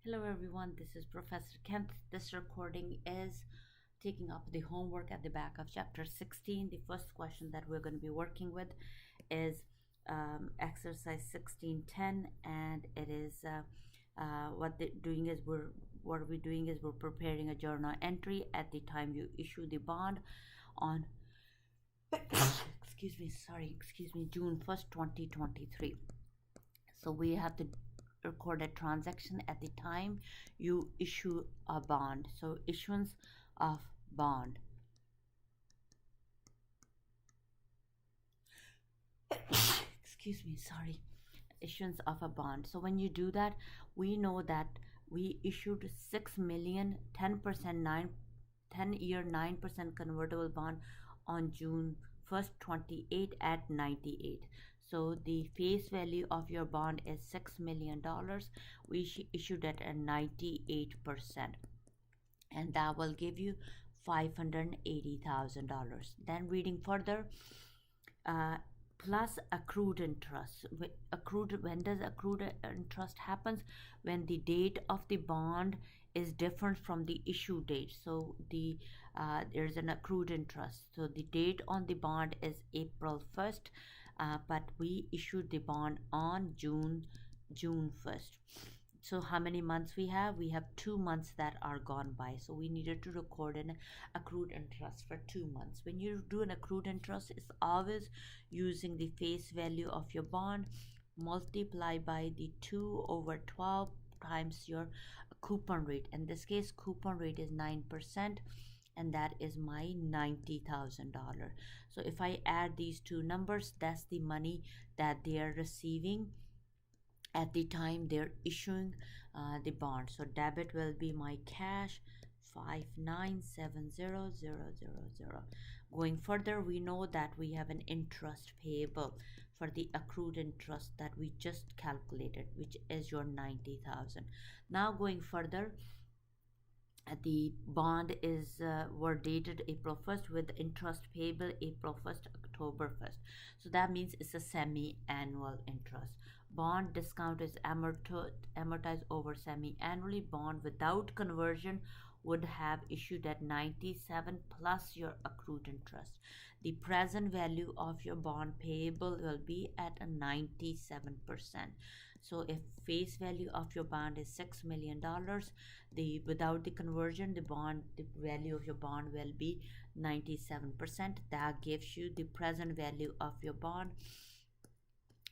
Hello everyone, this is Professor Kent. This recording is taking up the homework at the back of chapter 16. The first question that we're going to be working with is exercise 1610, and it is what we're doing is we're preparing a journal entry at the time you issue the bond on excuse me, June 1st, 2023. So we have to record a transaction at the time you issue a bond. So issuance of bond. Excuse me, sorry. Issuance of a bond. So when you do that, we know that we issued 6 million 10% 10-year 9% convertible bond on June 1st 28 at 98. So the face value of your bond is $6 million. We issued at a 98%, and that will give you $580,000. Then reading further, uh, plus accrued interest. When does accrued interest happens? When the date of the bond is different from the issue date. So there's an accrued interest. So the date on the bond is April 1st, but we issued the bond on June 1st. So how many months we have? We have 2 months that are gone by. So we needed to record an accrued interest for 2 months. When you do an accrued interest, it's always using the face value of your bond, multiply by the 2/12 times your coupon rate. In this case, coupon rate is 9%, and that is my $90,000. So if I add these two numbers, that's the money that they are receiving at the time they're issuing the bond. So debit will be my cash 5970000. Going further, we know that we have an interest payable for the accrued interest that we just calculated, which is your 90,000. Now going further, the bond is were dated April 1st with interest payable April 1st, October 1st. So that means it's a semi-annual interest. Bond discount is amortized over semi-annually. Bond without conversion would have issued at 97 plus your accrued interest. The present value of your bond payable will be at a 97%. So if face value of your bond is $6 million, the without the conversion, the value of your bond will be 97%. That gives you the present value of your bond,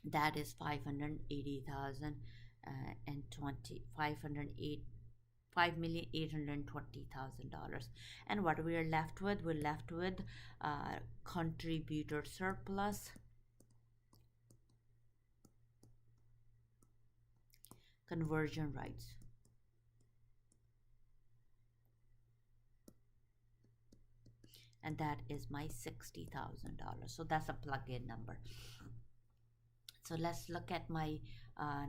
that is 580,000 and 5,820,000. And what we are left with, we're left with contributor surplus, conversion rights. And that is my $60,000. So that's a plug-in number. So let's look at my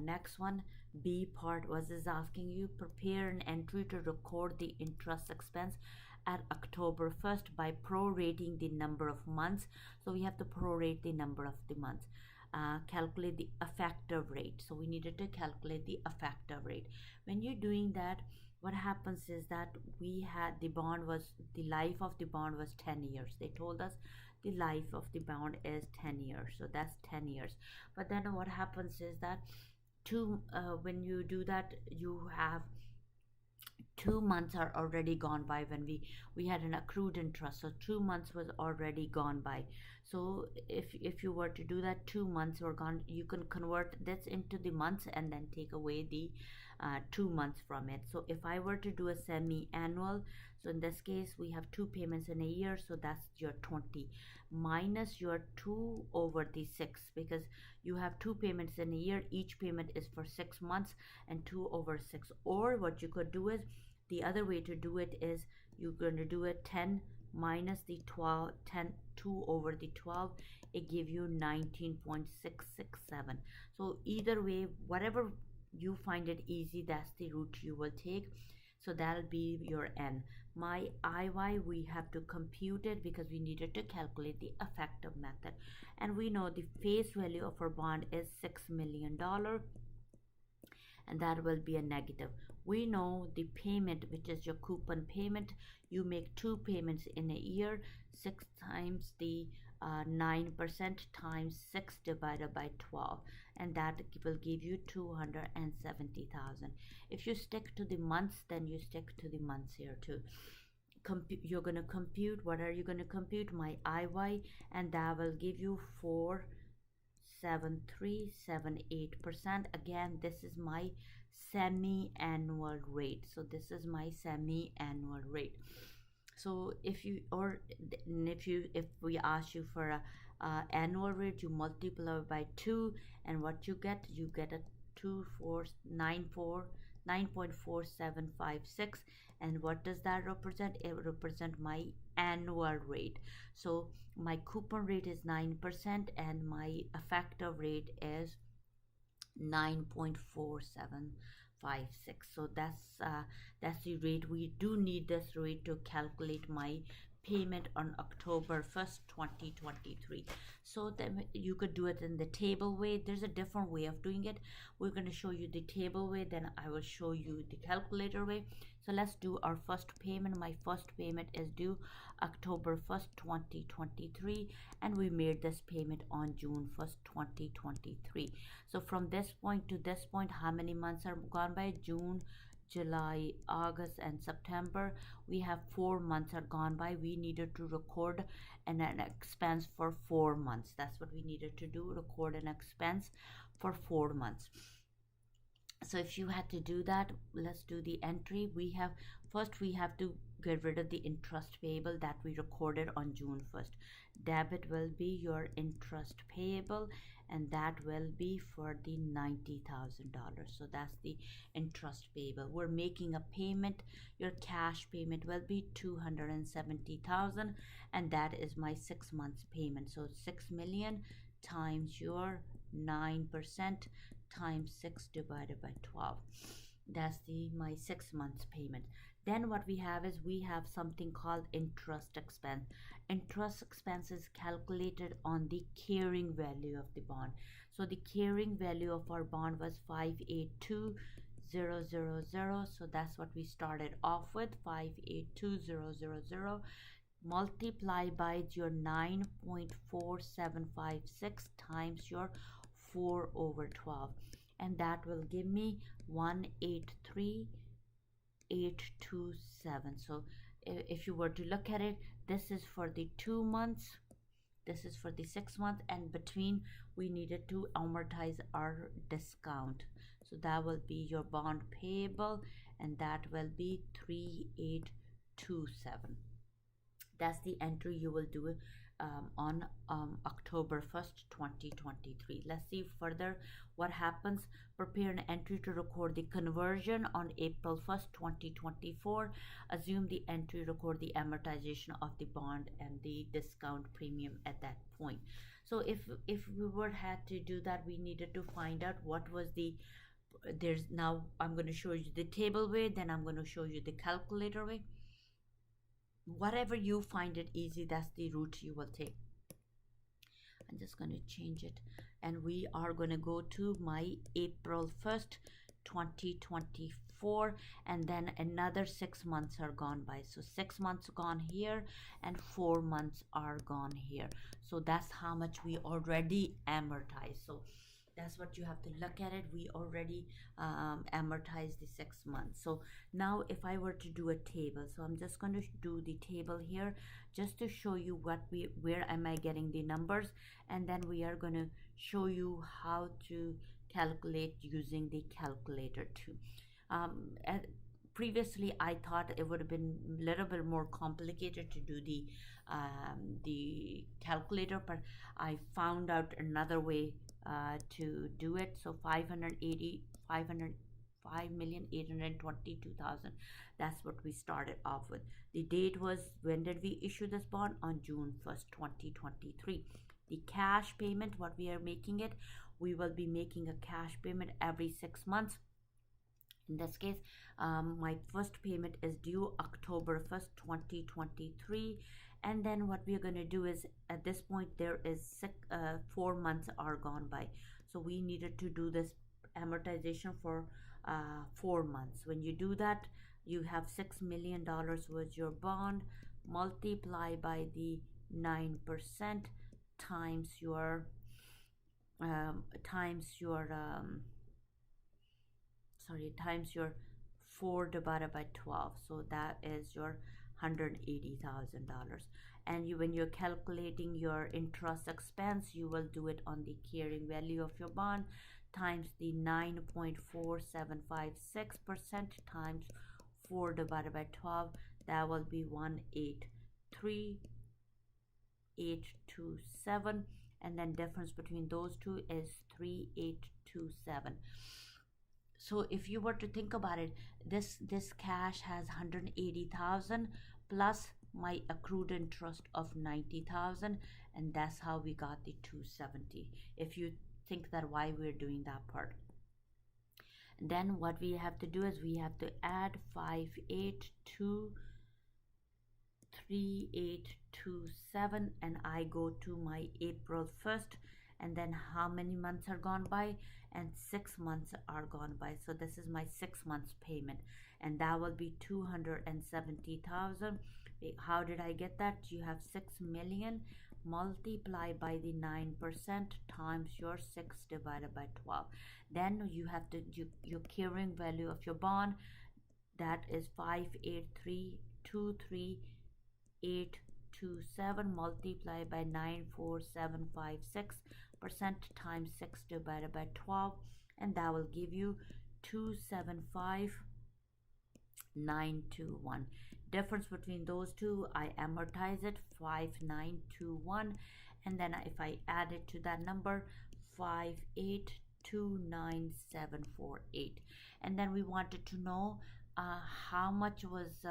next one. B part was is asking you prepare an entry to record the interest expense at October 1st by prorating the number of months. So we have to prorate the number of the months. Calculate the effective rate. So we needed to calculate the effective rate. When you're doing that, what happens is that we had the life of the bond was 10 years. They told us the life of the bond is 10 years, so that's 10 years. But then what happens is that when you do that, you have 2 months are already gone by. When we had an accrued interest, so 2 months was already gone by. So if you were to do that, 2 months were gone, you can convert this into the months and then take away the 2 months from it. So if I were to do a semi-annual, so in this case we have two payments in a year, so that's your 20 minus your 2/6, because you have two payments in a year, each payment is for 6 months, and 2/6. Or what you could do is, the other way to do it is, you're going to do it 10 minus the 12, 2/12, it give you 19.667. So either way, whatever you find it easy, that's the route you will take. So that'll be your N. My IY, we have to compute it because we needed to calculate the effective method. And we know the face value of our bond is $6 million. and that will be a negative. We know the payment, which is your coupon payment, you make two payments in a year. 6 times the 9% times 6 divided by 12, and that will give you 270,000. If you stick to the months, then you stick to the months here too. You're going to compute, what are you going to compute? My IY, and that will give you 4.7378%. Again, this is my semi-annual rate. So this is my semi-annual rate. So if we ask you for a annual rate, you multiply by 2, and what you get a 9.4756. And what does that represent? It represents my annual rate. So my coupon rate is 9%, and my effective rate is 9.4756. So that's the rate. We do need this rate to calculate my payment on October 1st, 2023. So then you could do it in the table way. There's a different way of doing it. We're going to show you the table way, then I will show you the calculator way. So let's do our first payment. My first payment is due October 1st, 2023, and we made this payment on June 1st, 2023. So from this point to this point, how many months are gone by? June, July, August, and September. We have 4 months are gone by. We needed to record an expense for 4 months. That's what we needed to do, record an expense for 4 months. So if you had to do that, let's do the entry. We have to get rid of the interest payable that we recorded on June 1st. Debit will be your interest payable, and that will be for the $90,000. So that's the interest payable. We're making a payment. Your cash payment will be $270,000, and that is my 6 months payment. So 6 million times your 9% times 6 divided by 12. That's my 6 months payment. Then what we have is we have something called interest expense. Interest expense is calculated on the carrying value of the bond. So the carrying value of our bond was 582,000. So that's what we started off with, 582,000. Multiply by your 9.4756 times your 4/12, and that will give me 183,827. So if you were to look at it, this is for the 2 months, this is for the 6 months, and between we needed to amortize our discount. So that will be your bond payable, and that will be 3827. That's the entry you will do on October 1st, 2023. Let's see further what happens. Prepare an entry to record the conversion on April 1st, 2024. Assume the entry record the amortization of the bond and the discount premium at that point. So if we had to do that, we needed to find out what was now I'm going to show you the table way, then I'm going to show you the calculator way. Whatever you find it easy, that's the route you will take. I'm just going to change it, and we are going to go to my April 1st, 2024, and then another 6 months are gone by. So 6 months gone here, and 4 months are gone here. So that's how much we already amortize. So that's what you have to look at it. We already amortized the 6 months. So now if I were to do a table, so I'm just going to do the table here just to show you where am I getting the numbers, and then we are going to show you how to calculate using the calculator too. Previously I thought it would have been a little bit more complicated to do the calculator, but I found out another way to do it. So 5,822,000. That's what we started off with. The date was, when did we issue this bond? On June 1st, 2023. The cash payment, what we are making it, we will be making a cash payment every 6 months. In this case, my first payment is due October 1st, 2023. And then what we are going to do is, at this point, there is 4 months are gone by. So we needed to do this amortization for 4 months. When you do that, you have $6 million was your bond, multiply by the 9% times your times your times your 4 divided by 12, so that is your $180,000. And you, when you're calculating your interest expense, you will do it on the carrying value of your bond times the 9.4756% times 4 divided by 12, that will be 183,827, and then difference between those two is 3827. So if you were to think about it, this cash has 180,000 plus my accrued interest of 90,000, and that's how we got the 270. If you think that why we're doing that part, then what we have to do is we have to add 5823827, and I go to my April 1st, and then how many months are gone by, and 6 months are gone by. So this is my 6 months payment, and that will be 270,000. How did I get that? You have 6 million, multiply by the 9% times your 6 divided by 12. Then you have to your carrying value of your bond, that is 583,23827 multiplied by 94756% times 6 divided by 12, and that will give you 275,921. Difference between those two, I amortize it 5921, and then if I add it to that number, 58,29748. And then we wanted to know how much was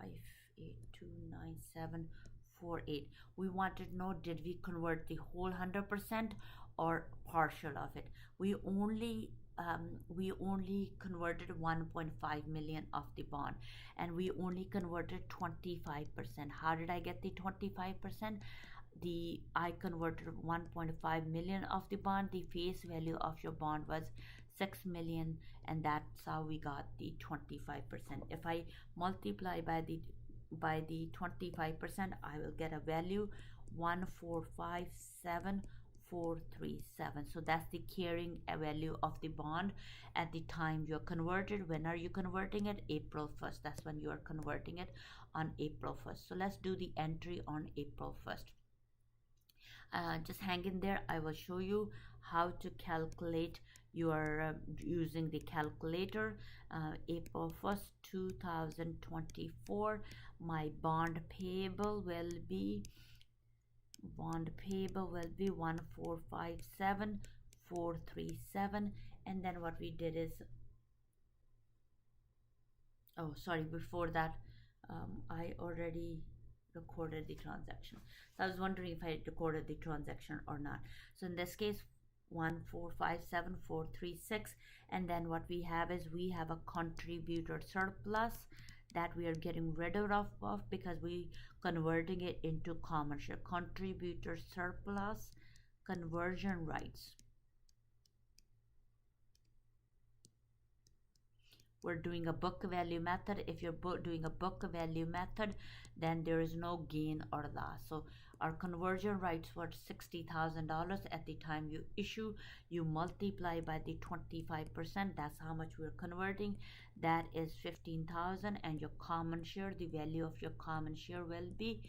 58,29748. We wanted to know, did we convert the whole 100% or partial of it? We only converted 1.5 million of the bond, and we only converted 25%. How did I get the 25%? I converted 1.5 million of the bond. The face value of your bond was 6 million, and that's how we got the 25%. If I multiply by the 25%, I will get a value 1457437. So that's the carrying value of the bond at the time you're converted. When are you converting it? April 1st. That's when you are converting it, on April 1st. So let's do the entry on April 1st. Just hang in there. I will show you how to calculate your using the calculator. April 1st 2024, my bond payable will be 1457437, and then what we did is, oh sorry, before that I already recorded the transaction. So I was wondering if I recorded the transaction or not. So in this case, 1457436, and then what we have is we have a contributor surplus that we are getting rid of because we converting it into common share. Contributor surplus conversion rights. We're doing a book value method. If you're doing a book value method, then there is no gain or loss. So our conversion rights were $60,000 at the time you issue. You multiply by the 25%. That's how much we're converting. That is 15,000, and your common share, the value of your common share will be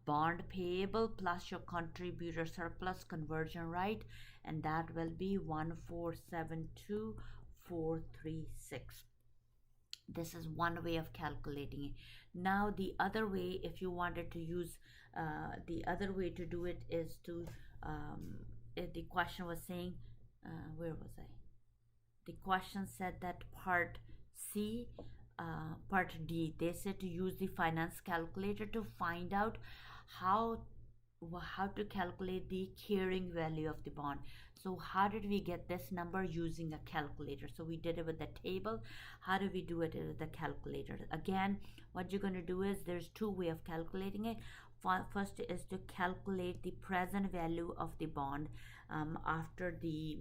bond payable plus your contributor surplus conversion right, and that will be 1472436. This is one way of calculating it. Now the other way, if you wanted to use the other way to do it is to the question was saying where was I? The question said that part C, part D, they said to use the finance calculator to find out how to calculate the carrying value of the bond. So how did we get this number? Using a calculator. So we did it with the table. How do we do it with the calculator? Again, what you're going to do is, there's two ways of calculating it. first is to calculate the present value of the bond after the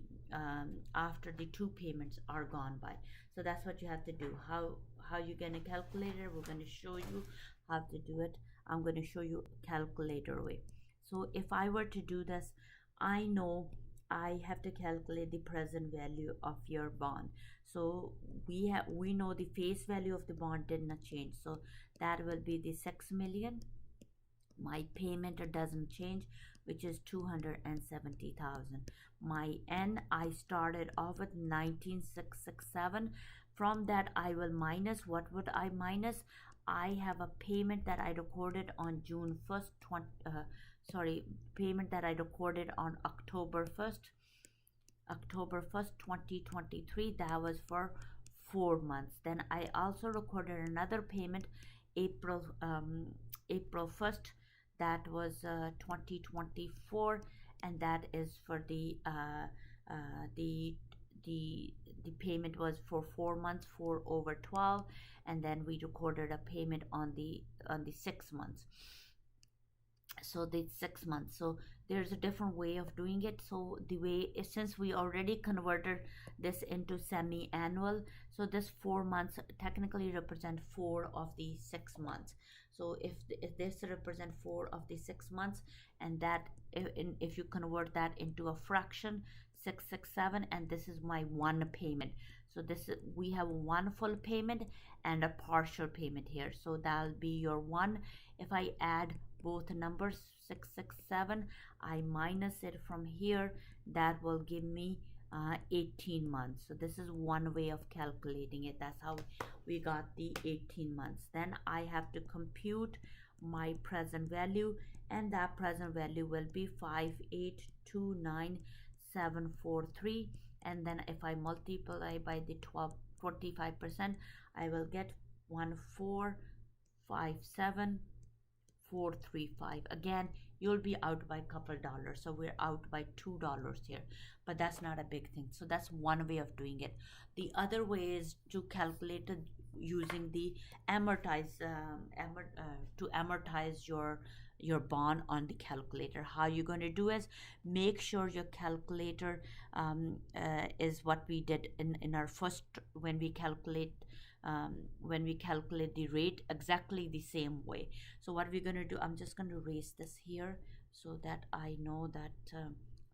two payments are gone by. So that's what you have to do. How you gonna calculate it? We're gonna show you how to do it. I'm gonna show you calculator way. So if I were to do this, I know I have to calculate the present value of your bond. So we know the face value of the bond did not change. So that will be the 6 million. My payment doesn't change, which is 270,000. My N, I started off with 19,667. From that I will minus, what would I minus? I have a payment that I recorded on June 1st, payment that I recorded on October 1st, 2023. That was for 4 months. Then I also recorded another payment April 1st, that was 2024, and that is for the payment was for 4 months, 4 over 12, and then we recorded a payment on the 6 months. So the 6 months. So there's a different way of doing it. So the way, since we already converted this into semi-annual, so this 4 months technically represent 4 of the 6 months. So if this represent 4 of the 6 months, and that if you convert that into a fraction, 667, and this is my one payment. So this is, we have one full payment and a partial payment here. So that'll be your one. If I add both numbers, 667, I minus it from here, that will give me 18 months. So this is one way of calculating it. That's how we got the 18 months. Then I have to compute my present value, and that present value will be 5829743. And then if I multiply by the 25%, I will get 1457435. Again, you'll be out by a couple dollars, so we're out by $2 here, but that's not a big thing. So that's one way of doing it. The other way is to calculate it using the to amortize your bond on the calculator. How you're going to do is make sure your calculator is what we did in our first, when we calculate the rate, exactly the same way. So what we're going to do, I'm just going to erase this here so that I know that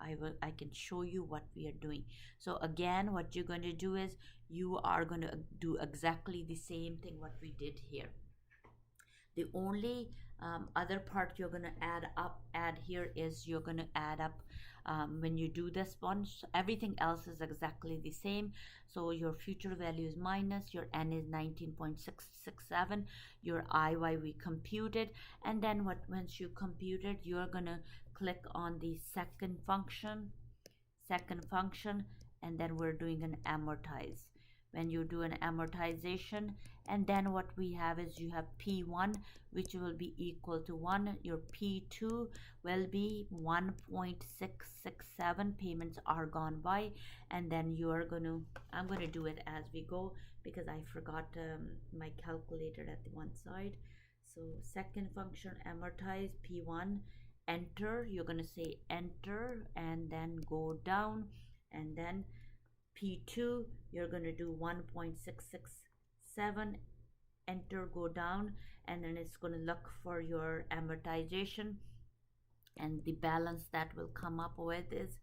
I can show you what we are doing. So again, what you're going to do is you are going to do exactly the same thing what we did here. The only other part you're going to add here is you're going to add up when you do this one. So everything else is exactly the same. So your future value is minus, your N is 19.667, your IY we computed, and then once you compute it, you're going to click on the second function, and then we're doing an amortize. When you do an amortization, and then what we have is you have P1, which will be equal to 1. Your P2 will be 1.667. payments are gone by, and then you are going to, I'm going to do it as we go because I forgot my calculator at the one side. So second function, amortize, P1, enter. You're going to say enter and then go down, and then P2, you're going to do 1.667, enter, go down, and then it's going to look for your amortization, and the balance that will come up with is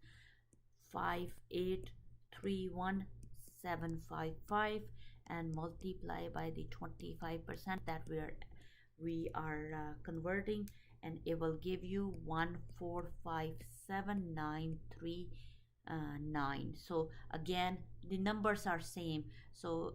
5831755, and multiply by the 25% that we are converting, and it will give you 1457939. So again, the numbers are same. So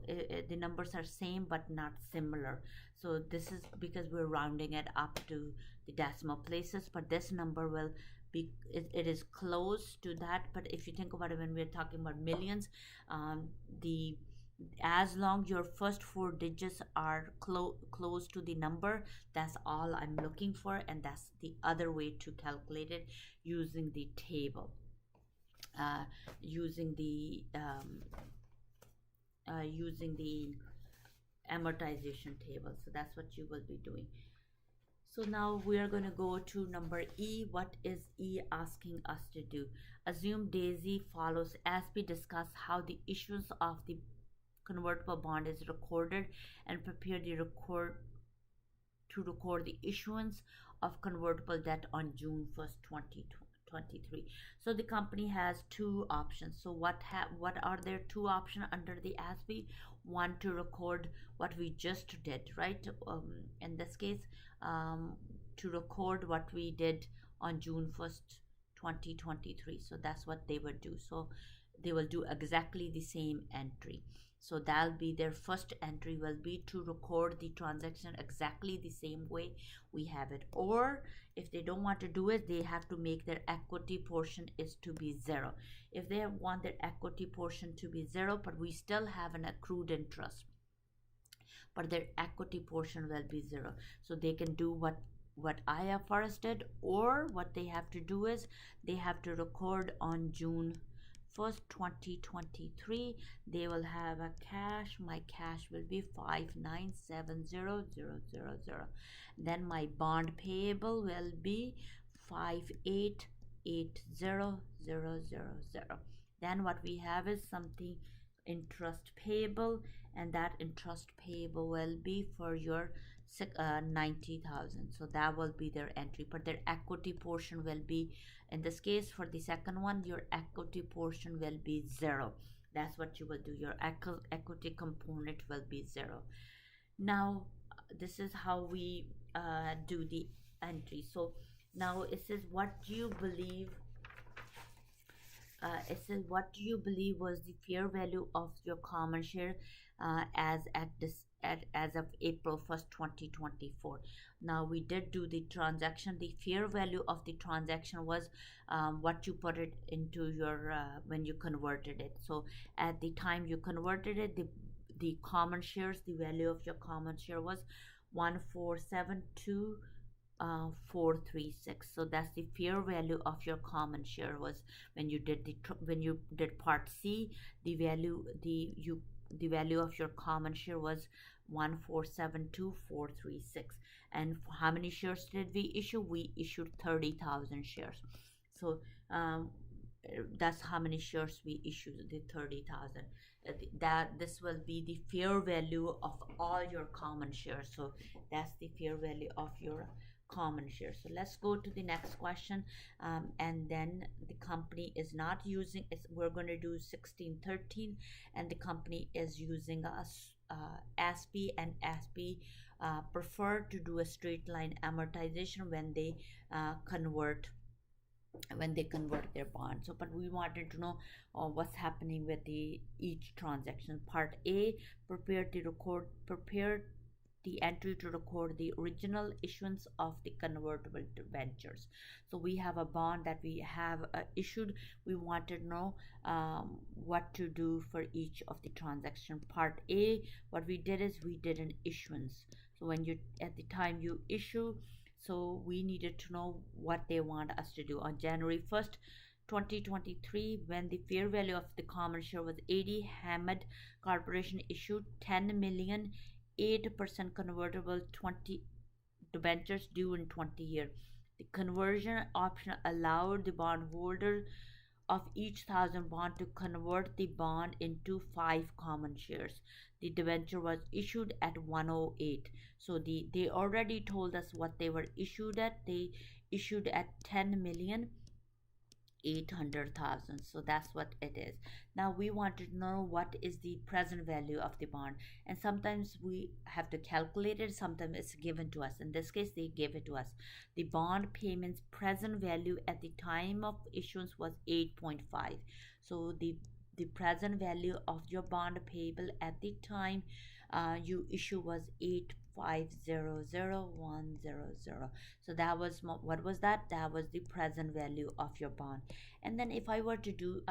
the numbers are same but not similar. So this is because we're rounding it up to the decimal places, but this number will be, it is close to that. But if you think about it, when we're talking about millions, as long your first 4 digits are close to the number, that's all I'm looking for, and that's the other way to calculate it, using the table, using the amortization table. So that's what you will be doing. So now we are going to go to number E. What is E asking us to do? Assume Daisy follows as we discuss how the issuance of the convertible bond is recorded and prepare the record to record the issuance of convertible debt on June 1st, 2023. So the company has two options. So what are their two options under the ASB? One, to record what we just did, right? In this case, to record what we did on June 1st, 2023. So that's what they would do. So they will do exactly the same entry. So that'll be their first entry, will be to record the transaction exactly the same way we have it. Or if they don't want to do it, they have to make their equity portion is to be zero. If they want their equity portion to be zero, but we still have an accrued interest, but their equity portion will be zero. So they can do what IFRS did, or what they have to do is they have to record on June 1st, 2023. They will have a cash. My cash will be 5970000. Then my bond payable will be 5880000. Then what we have is something interest payable, and that interest payable will be for your 90,000. So that will be their entry, but their equity portion will be, in this case for the second one, your equity portion will be zero. That's what you will do. Your equity component will be zero. Now this is how we do the entry. So now it says, what do you believe, it says, what do you believe was the fair value of your common share as of April 1st, 2024. Now we did do the transaction. The fair value of the transaction was what you put it into your when you converted it. So at the time you converted it, the common shares, the value of your common share was 1472436. So that's the fair value of your common share was when you did part C. The value of your common share was 1472436. And how many shares did we issue? We issued 30,000 shares. So that's how many shares we issued, the 30,000. That this will be the fair value of all your common shares. So that's the fair value of your common shares. So let's go to the next question. And then the company is not using it. We're going to do 1613, and the company is using a ASPE, and ASPE prefer to do a straight line amortization when they convert their bond. So but we wanted to know what's happening with the each transaction. Part A, prepare the entry to record the original issuance of the convertible debentures. So we have a bond that we have issued. We wanted to know what to do for each of the transaction. Part A, what we did is we did an issuance. So when you, at the time you issue, so we needed to know what they want us to do. On January 1st, 2023, when the fair value of the common share was 80, Hamad Corporation issued 10 million 8% convertible 20 debentures due in 20 years. The conversion option allowed the bondholder of each 1,000 bond to convert the bond into 5 common shares. The debenture was issued at 108. So they already told us what they were issued at. They issued at 10,800,000. So that's what it is. Now we want to know what is the present value of the bond, and sometimes we have to calculate it, sometimes it's given to us. In this case they gave it to us. The bond payments present value at the time of issuance was 8.5. So the present value of your bond payable at the time you issue was 8500100. So that was what was that? That was the present value of your bond. And then if I were to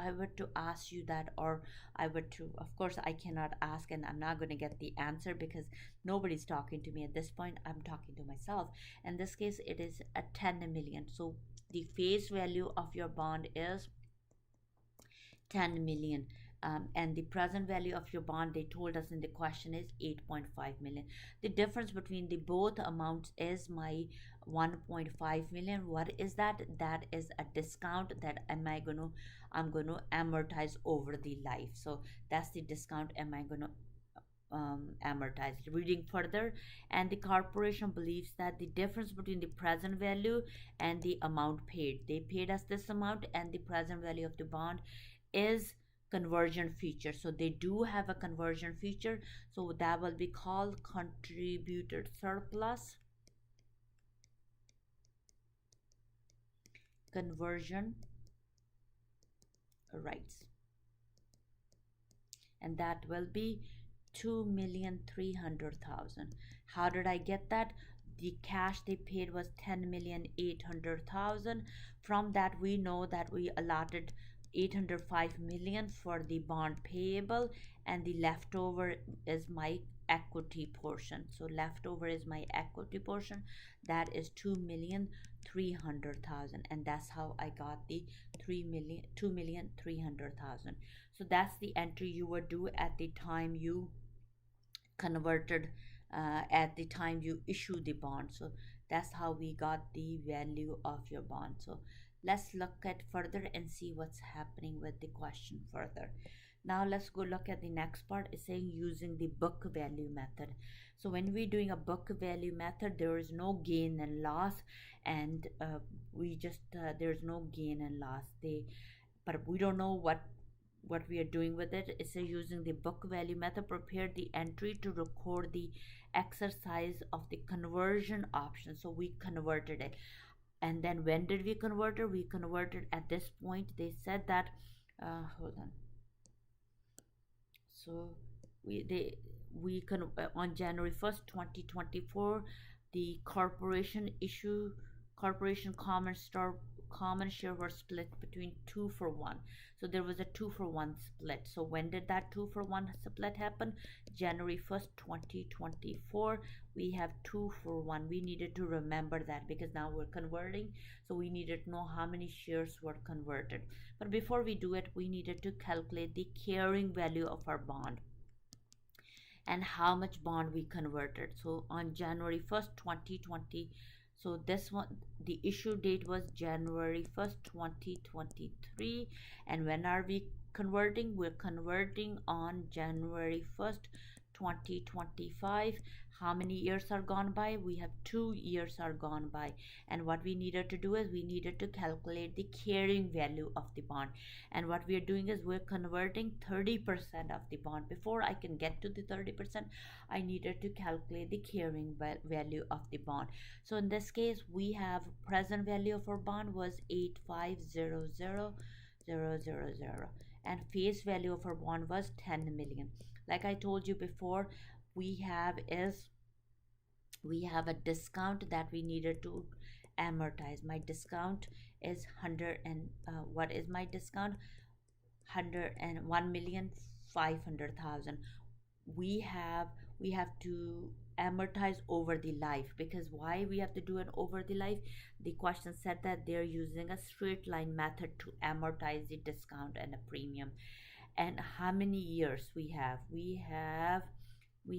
ask you that, or I were to, of course I cannot ask, and I'm not going to get the answer because nobody's talking to me at this point. I'm talking to myself. In this case it is a 10 million. So the face value of your bond is 10 million. and the present value of your bond, they told us in the question, is 8.5 million. The difference between the both amounts is my 1.5 million. What is that? That is a discount that I'm going to amortize over the life. So that's the discount am I going to amortize. Reading further, and the corporation believes that the difference between the present value and the amount paid, they paid us this amount, and the present value of the bond is conversion feature. So they do have a conversion feature, so that will be called contributed surplus conversion rights, and that will be 2,300,000. How did I get that? The cash they paid was 10,800,000. From that, we know that we allotted 805 million for the bond payable, and the leftover is my equity portion. So leftover is my equity portion, that is 2,300,000, and that's how I got the 2,300,000. So that's the entry you would do at the time you converted, at the time you issue the bond. So that's how we got the value of your bond. So let's look at further and see what's happening with the question further. Now let's go look at the next part. It's saying using the book value method. So when we're doing a book value method, there is no gain and loss, and we just there's no gain and loss. But we don't know what we are doing with it. It says using the book value method, prepare the entry to record the exercise of the conversion option. So we converted it, and then when did we convert it? We converted at this point. They said that hold on. So we can on January 1st, 2024, the corporation common share were split between 2-for-1. So there was a 2-for-1 split. So when did that 2-for-1 split happen? January 1st, 2024. We have 2-for-1. We needed to remember that because now we're converting, so we needed to know how many shares were converted. But before we do it, we needed to calculate the carrying value of our bond and how much bond we converted. So on January 1st, 2020, so this one, the issue date was January 1st, 2023. And when are we converting? We're converting on January 1st, 2025. How many years are gone by? We have 2 years are gone by. And what we needed to do is we needed to calculate the carrying value of the bond. And what we are doing is we're converting 30% of the bond. Before I can get to the 30%, I needed to calculate the carrying value of the bond. So in this case, we have present value of our bond was 8,500,000, and face value of our bond was 10 million. Like I told you before, we have a discount that we needed to amortize. My discount is 100 and what is my discount? 101,500,000. We have to amortize over the life. Because why we have to do it over the life? The question said that they're using a straight line method to amortize the discount and a premium. And how many years we have? We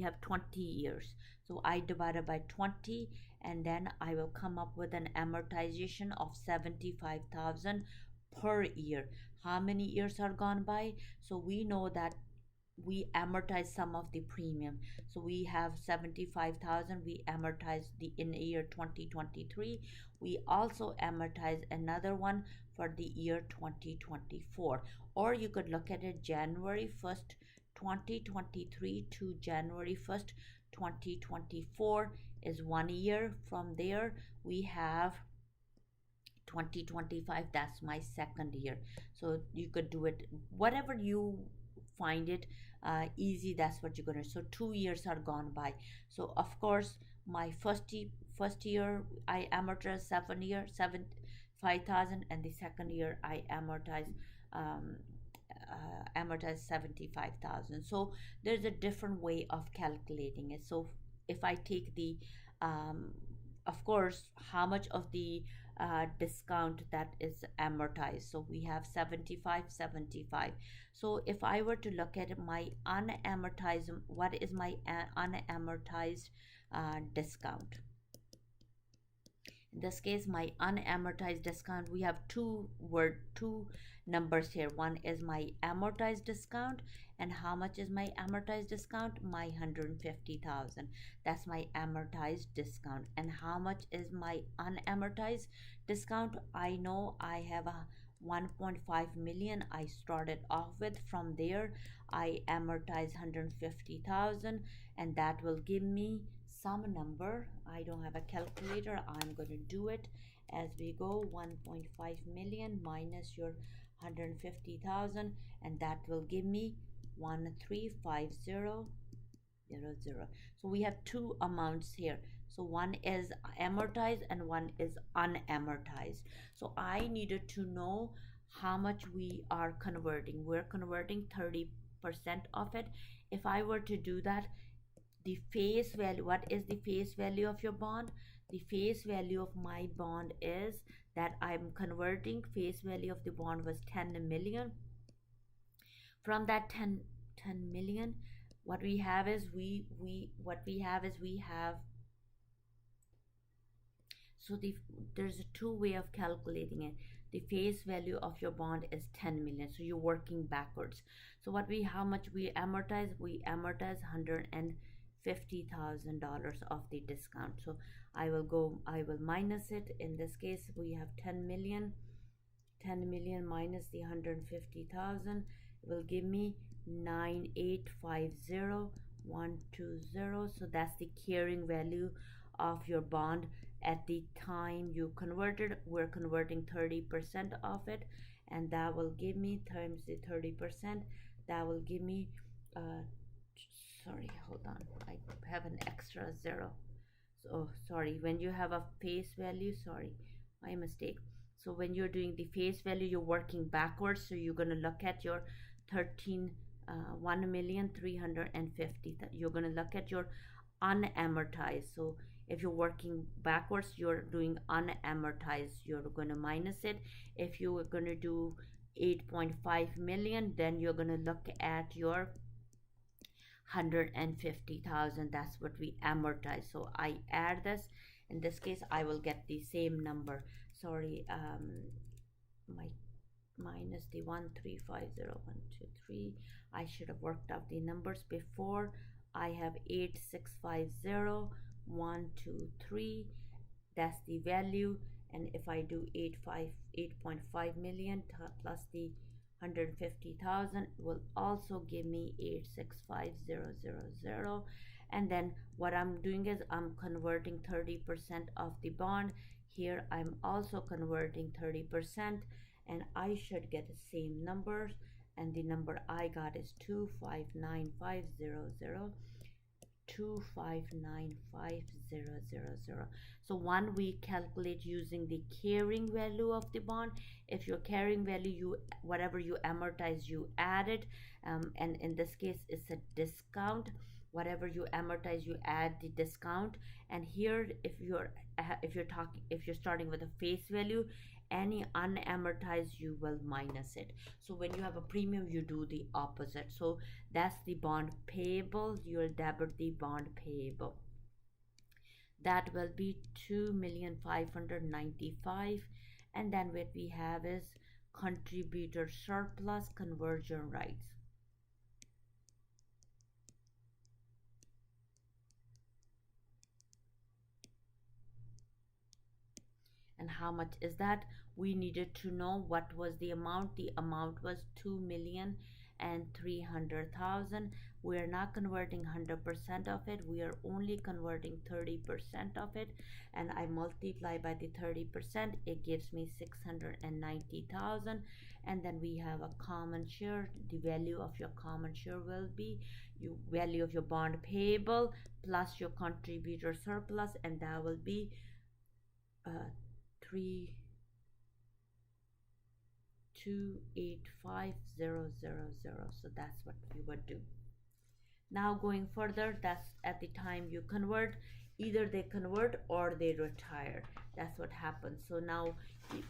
have 20 years. So I divided by 20, and then I will come up with an amortization of 75,000 per year. How many years are gone by? So we know that we amortize some of the premium. So we have 75,000, we amortize the in year 2023. We also amortize another one for the year 2024. Or you could look at it January 1st, 2023 to January 1st, 2024 is 1 year. From there we have 2025, that's my second year. So you could do it whatever you find it easy, that's what you're gonna. So 2 years are gone by. So of course my first year I amortize 5,000, and the second year I amortize 75,000. So there's a different way of calculating it. So if I take the of course how much of the discount that is amortized. So we have 75, 75. So if I were to look at my unamortized, what is my unamortized discount? In this case, my unamortized discount, we have two numbers here. One is my amortized discount, and how much is my amortized discount? My 150,000. That's my amortized discount. And how much is my unamortized discount? I know I have a 1.5 million I started off with. From there I amortize 150,000, and that will give me some number. I don't have a calculator. I'm going to do it as we go. 1.5 million minus your 150,000, and that will give me 135000. So we have two amounts here. So one is amortized and one is unamortized. So I needed to know how much we are converting. We're converting 30% of it. If I were to do that, the face value, what is the face value of your bond? The face value of my bond is that I'm converting. Face value of the bond was 10 million. From that 10 million, what we have is we have, so there's a two way of calculating it. The face value of your bond is 10 million, so you're working backwards. So how much we amortize? We amortize $150,000 of the discount. So I will minus it. In this case, we have 10 million. 10 million minus the 150,000 will give me 9850120. So that's the carrying value of your bond at the time you converted. We're converting 30% of it, and that will give me, times the 30%, that will give me sorry, hold on, I have an extra zero. So sorry, when you have a face value, sorry, my mistake. So when you're doing the face value, you're working backwards. So you're going to look at your 1,350,000. You're going to look at your unamortized. So if you're working backwards, you're doing unamortized. You're going to minus it. If you are going to do 8.5 million, then you're going to look at your 150,000. That's what we amortize. So I add this. In this case, I will get the same number. Sorry, my minus the 1350123. I should have worked out the numbers before. I have 8650123. That's the value. And if I do 8.5 million plus the 150,000 will also give me 865000. And then what I'm doing is I'm converting 30% of the bond. Here I'm also converting 30%, and I should get the same numbers, and the number I got is 2595000. 2595000. So one, we calculate using the carrying value of the bond. If your carrying value, you whatever you amortize, you add it, and in this case it's a discount. Whatever you amortize, you add the discount. And here, if you're starting with a face value, any unamortized you will minus it. So when you have a premium, you do the opposite. So that's the bond payable. You'll debit the bond payable. That will be 2,595,000. And then what we have is contributor surplus conversion rights. And how much is that? We needed to know what was the amount. The amount was 2,300,000. We are not converting 100% of it. We are only converting 30% of it. And I multiply by the 30%. It gives me 690,000. And then we have a common share. The value of your common share will be your value of your bond payable plus your contributor surplus, and that will be 3,285,000. So that's what we would do. Now going further, that's at the time you convert. Either they convert or they retire. That's what happened. So now,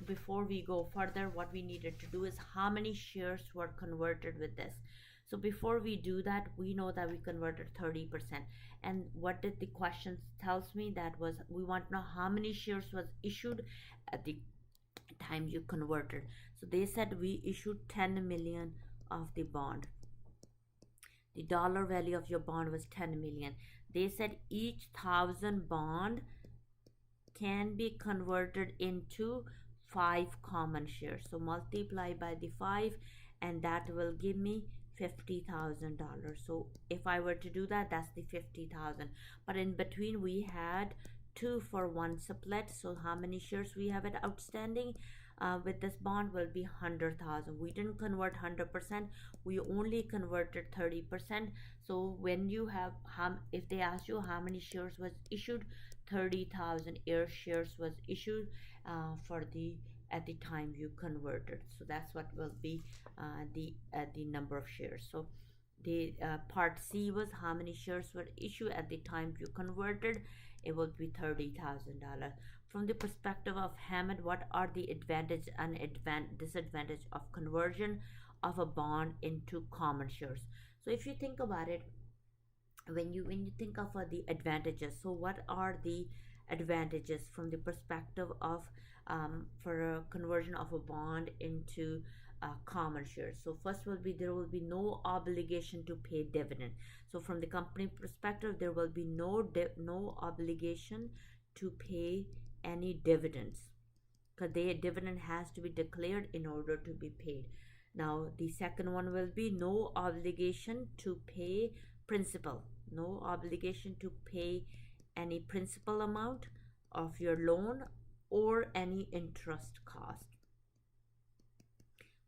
before we go further, what we needed to do is how many shares were converted with this. So before we do that, we know that we converted 30%. And what did the question tells me? That was, we want to know how many shares was issued at the time you converted. So they said we issued 10 million of the bond. The dollar value of your bond was 10 million. They said each 1,000 bond can be converted into 5 common shares. So multiply by the 5, and that will give me $50,000. So if I were to do that, that's the 50,000. But in between we had 2-for-1 split. So how many shares we have it outstanding? With this bond will be 100,000. We didn't convert 100%, we only converted 30%. So when you have, if they ask you how many shares was issued, 30,000 air shares was issued for the at the time you converted. So that's what will be the number of shares. So the part C was how many shares were issued at the time you converted. It would be $30,000. From the perspective of Hammond, what are the advantage and disadvantage of conversion of a bond into common shares? So if you think about it, when you think of the advantages, so what are the advantages from the perspective of for a conversion of a bond into common shares? So first will be, there will be no obligation to pay dividend. So from the company perspective, there will be no obligation to pay any dividends, because the dividend has to be declared in order to be paid. Now the second one will be no obligation to pay principal, no obligation to pay any principal amount of your loan or any interest cost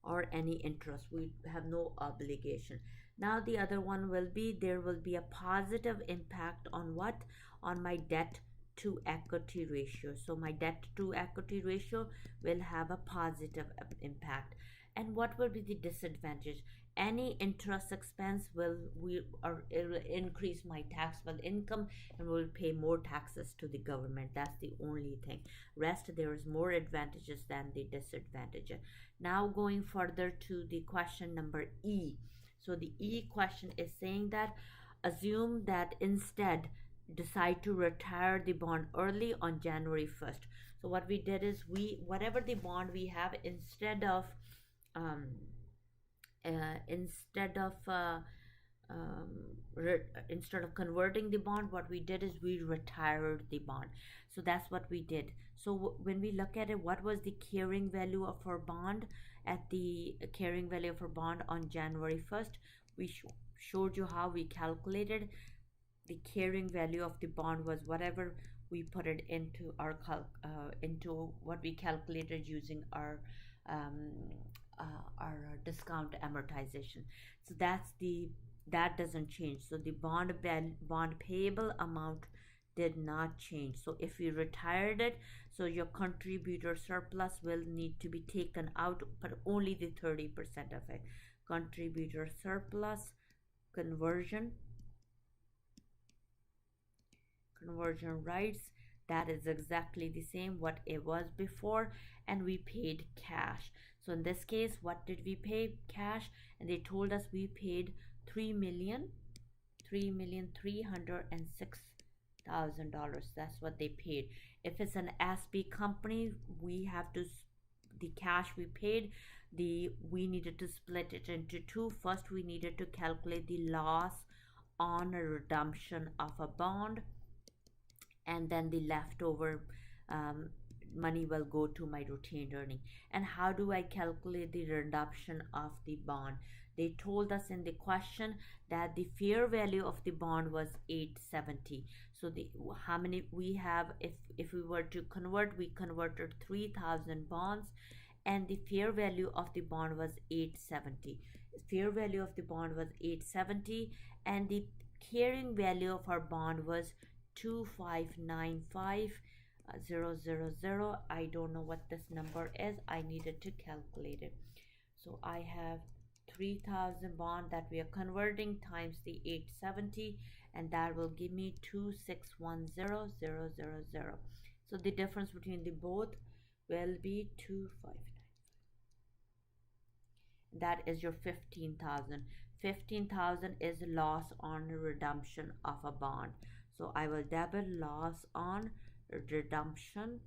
or any interest. We have no obligation. Now the other one will be, there will be a positive impact on what? On my debt to equity ratio. So my debt to equity ratio will have a positive impact. And what will be the disadvantage? Any interest expense will increase my taxable income and will pay more taxes to the government. That's the only thing. Rest, there is more advantages than the disadvantages. Now going further to the question number E. So the E question is saying that assume that instead decide to retire the bond early on January 1st. So what we did is, whatever the bond we have, um, instead of um, instead of converting the bond, what we did is we retired the bond. So that's what we did. So when we look at it, what was the carrying value of our bond? At the carrying value of our bond on January 1st, we showed you how we calculated the carrying value of the bond was whatever we put it into into what we calculated using um, our discount amortization. So that doesn't change. So the bond payable amount did not change. So if you retired it, so your contributor surplus will need to be taken out, but only the 30% of it. Contributor surplus conversion rights, that is exactly the same what it was before, and we paid cash. So in this case, what did we pay cash? And they told us we paid $3,306,000. That's what they paid. If it's an SB company, we have to, the cash we paid, we needed to split it into two. First, we needed to calculate the loss on a redemption of a bond, and then the leftover money will go to my retained earning. And how do I calculate the redemption of the bond? They told us in the question that the fair value of the bond was 870. So the how many we have, if we were to convert, we converted 3,000 bonds, and the fair value of the bond was 870. Fair value of the bond was 870, and the carrying value of our bond was 2595000. I don't know what this number is. I needed to calculate it. So I have 3,000 bond that we are converting times the 870, and that will give me 2610000. So the difference between the both will be 259. That is your 15,000. 15,000 is loss on redemption of a bond. So I will debit loss on redemption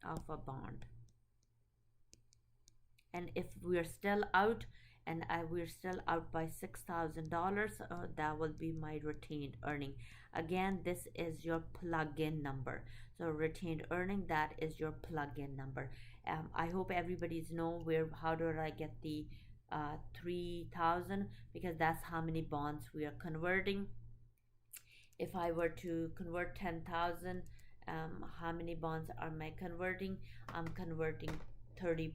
of a bond. And if we're still out, and we're still out by $6,000, that will be my retained earning. Again, this is your plug-in number. So retained earning, that is your plug-in number. I hope everybody's know how do I get the 3,000, because that's how many bonds we are converting. If I were to convert 10,000, how many bonds am I converting? I'm converting 30%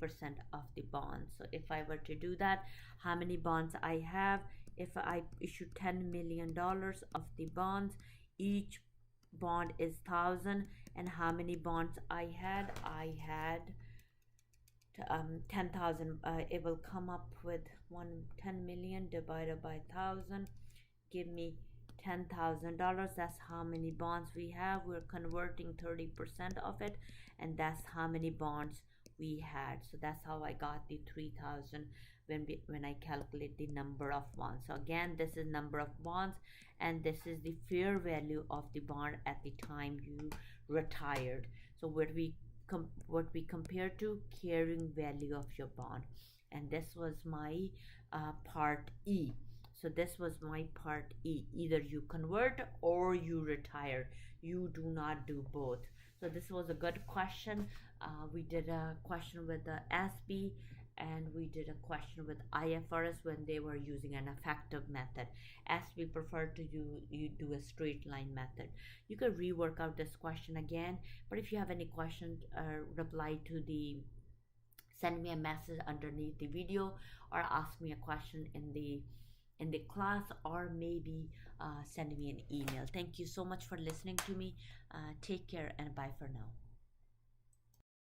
of the bonds. So if I were to do that, how many bonds I have? If I issue $10 million of the bonds, each bond is 1,000. And how many bonds I had? I had 10,000. It will come up with 10 million divided by 1,000. Give me $10,000. That's how many bonds we have. We're converting 30% of it, and that's how many bonds we had. So that's how I got the 3,000 when I calculate the number of bonds. So again, this is number of bonds, and this is the fair value of the bond at the time you retired. So what we compare to carrying value of your bond, and this was my part E. So this was my part E. Either you convert or you retire. You do not do both. So this was a good question. We did a question with the ASPE, and we did a question with IFRS when they were using an effective method. ASPE preferred to do a straight line method. You can rework out this question again, but if you have any questions, send me a message underneath the video, or ask me a question in the class, or maybe send me an email. Thank you so much for listening to me. Take care, and bye for now.